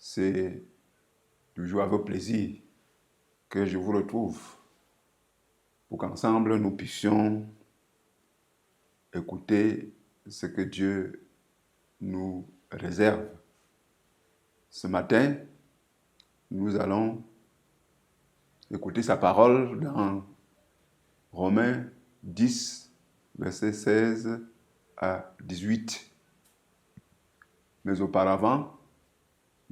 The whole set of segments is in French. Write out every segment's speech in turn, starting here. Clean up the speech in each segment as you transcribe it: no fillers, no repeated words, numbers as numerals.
C'est toujours avec plaisir que je vous retrouve pour qu'ensemble nous puissions écouter ce que Dieu nous réserve. Ce matin, nous allons écouter sa parole dans Romains 10, versets 16 à 18. Mais auparavant,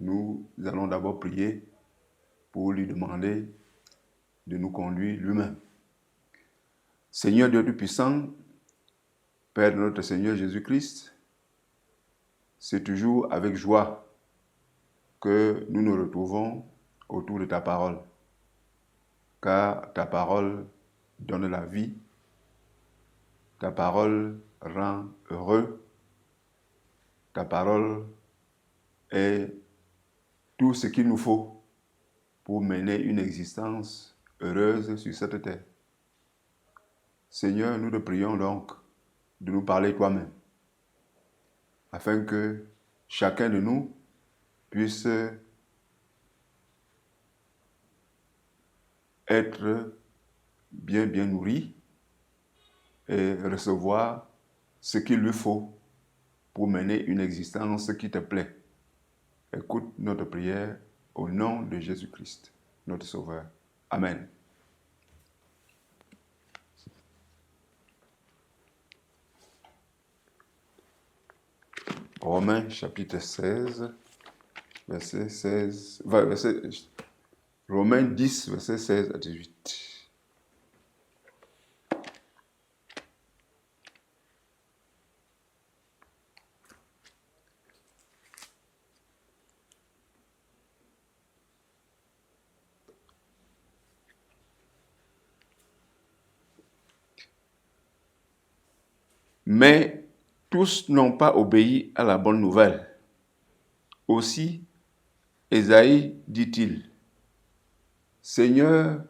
nous allons d'abord prier pour lui demander de nous conduire lui-même. Seigneur Dieu Tout-Puissant, Père de notre Seigneur Jésus-Christ, c'est toujours avec joie que nous nous retrouvons autour de ta parole, car ta parole donne la vie, ta parole rend heureux, ta parole est tout ce qu'il nous faut pour mener une existence heureuse sur cette terre. Seigneur, nous te prions donc de nous parler toi-même, afin que chacun de nous puisse être bien nourri et recevoir ce qu'il lui faut pour mener une existence qui te plaît. Écoute notre prière au nom de Jésus-Christ, notre Sauveur. Amen. Romains chapitre 16, Romains 10, verset 16 à 18. Mais tous n'ont pas obéi à la bonne nouvelle. Aussi, Ésaïe dit-il, « Seigneur,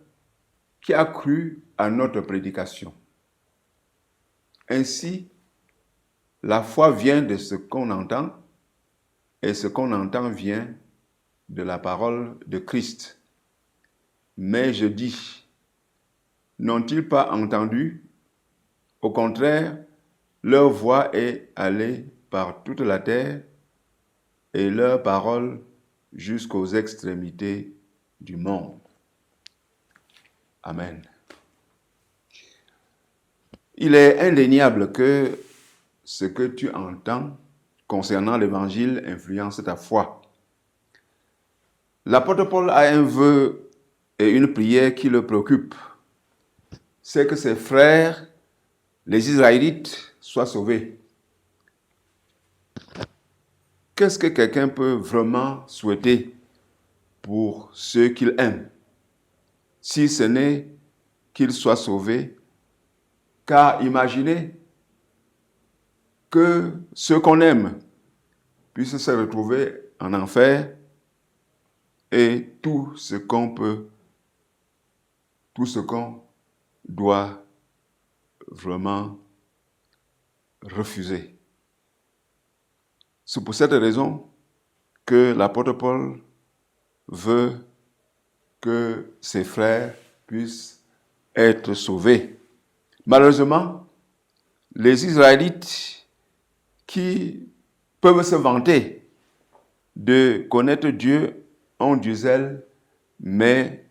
qui a cru à notre prédication ?» Ainsi, la foi vient de ce qu'on entend, et ce qu'on entend vient de la parole de Christ. Mais je dis, n'ont-ils pas entendu? Au contraire, leur voix est allée par toute la terre et leur parole jusqu'aux extrémités du monde. Amen. Il est indéniable que ce que tu entends concernant l'Évangile influence ta foi. L'apôtre Paul a un vœu et une prière qui le préoccupent. C'est que ses frères, les Israélites, soient sauvés. Qu'est-ce que quelqu'un peut vraiment souhaiter pour ceux qu'il aime, si ce n'est qu'ils soient sauvés? Car imaginez que ceux qu'on aime puissent se retrouver en enfer et tout ce qu'on doit vraiment refuser. C'est pour cette raison que l'apôtre Paul veut que ses frères puissent être sauvés. Malheureusement, les Israélites qui peuvent se vanter de connaître Dieu ont du zèle, mais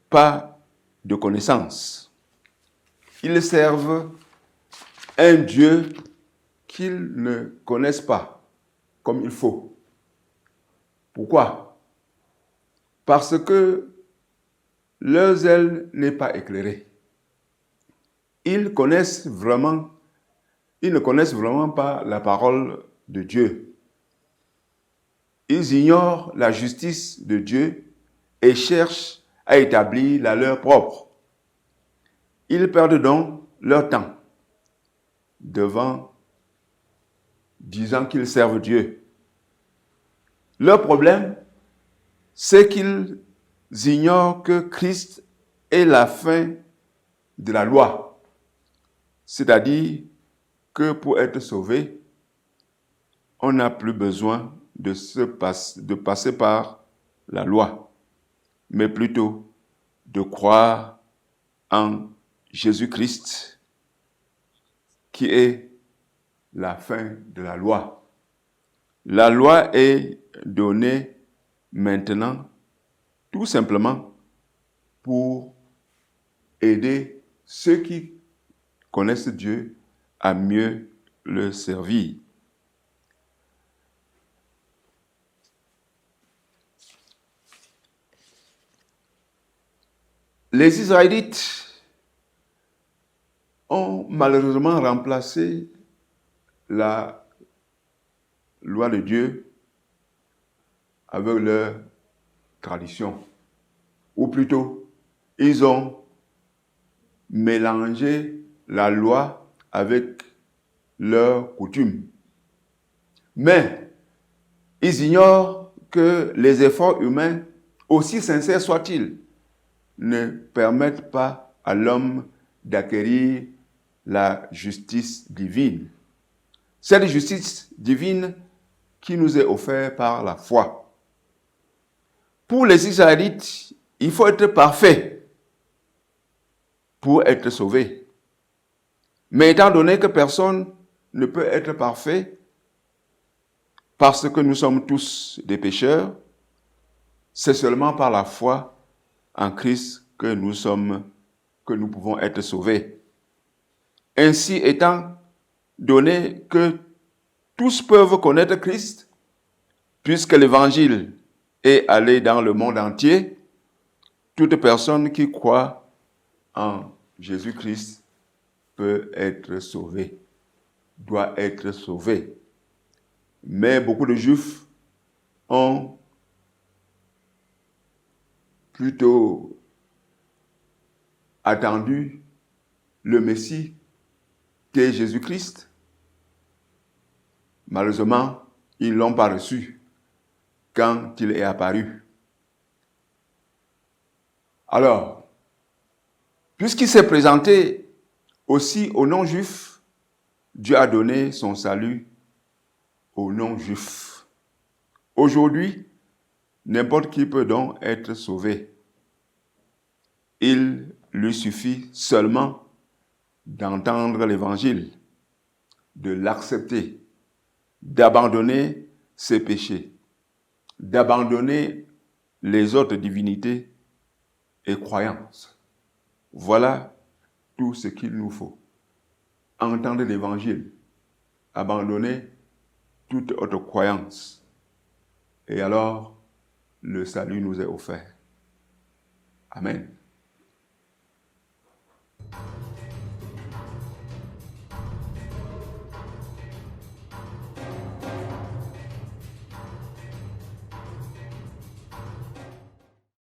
pas de connaissance. Ils servent un Dieu qu'ils ne connaissent pas comme il faut. Pourquoi? Parce que leur zèle n'est pas éclairé. Ils ne connaissent vraiment pas la parole de Dieu. Ils ignorent la justice de Dieu et cherchent à établir la leur propre. Ils perdent donc leur temps disant qu'ils servent Dieu. Leur problème, c'est qu'ils ignorent que Christ est la fin de la loi. C'est-à-dire que pour être sauvé, on n'a plus besoin de passer par la loi, mais plutôt de croire en Jésus-Christ, qui est la fin de la loi. La loi est donnée maintenant tout simplement pour aider ceux qui connaissent Dieu à mieux le servir. Les Israélites ont malheureusement remplacé la loi de Dieu avec leur tradition. Ou plutôt, ils ont mélangé la loi avec leurs coutumes. Mais ils ignorent que les efforts humains, aussi sincères soient-ils, ne permettent pas à l'homme d'acquérir la justice divine. Cette justice divine qui nous est offerte par la foi. Pour les Israélites, il faut être parfait pour être sauvé. Mais étant donné que personne ne peut être parfait, parce que nous sommes tous des pécheurs, c'est seulement par la foi en Christ que nous pouvons être sauvés. Ainsi, étant donné que tous peuvent connaître Christ, puisque l'Évangile est allé dans le monde entier, toute personne qui croit en Jésus-Christ peut être sauvée, doit être sauvée. Mais beaucoup de Juifs ont plutôt attendu le Messie qu'est Jésus-Christ. Malheureusement, ils ne l'ont pas reçu quand il est apparu. Alors, puisqu'il s'est présenté aussi aux non-juifs, Dieu a donné son salut aux non-juifs. Aujourd'hui, n'importe qui peut donc être sauvé. Il lui suffit seulement d'entendre l'Évangile, de l'accepter, d'abandonner ses péchés, d'abandonner les autres divinités et croyances. Voilà tout ce qu'il nous faut. Entendre l'Évangile, abandonner toute autre croyance. Et alors, le salut nous est offert. Amen.